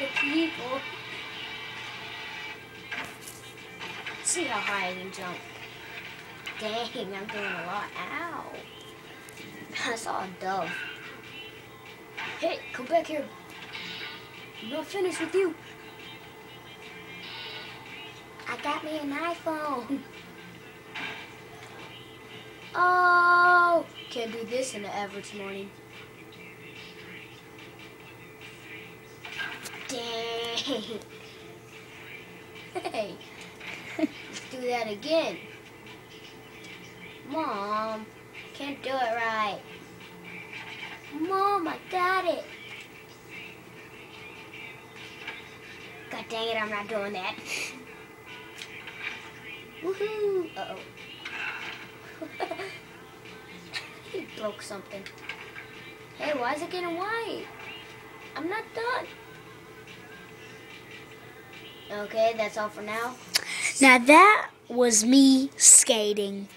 the people. See how high I can jump. Dang, I'm doing a lot. Ow. I saw a dove. Hey, come back here. I'm not finished with you. I got me an iPhone. Oh, can't do this in the average morning. Dang. Hey, let's do that again. Mom, can't do it right. Mom, I got it. God dang it, I'm not doing that. Woohoo! Uh-oh. He broke something. Hey, why is it getting white? I'm not done. Okay, that's all for now. Now that was me skating.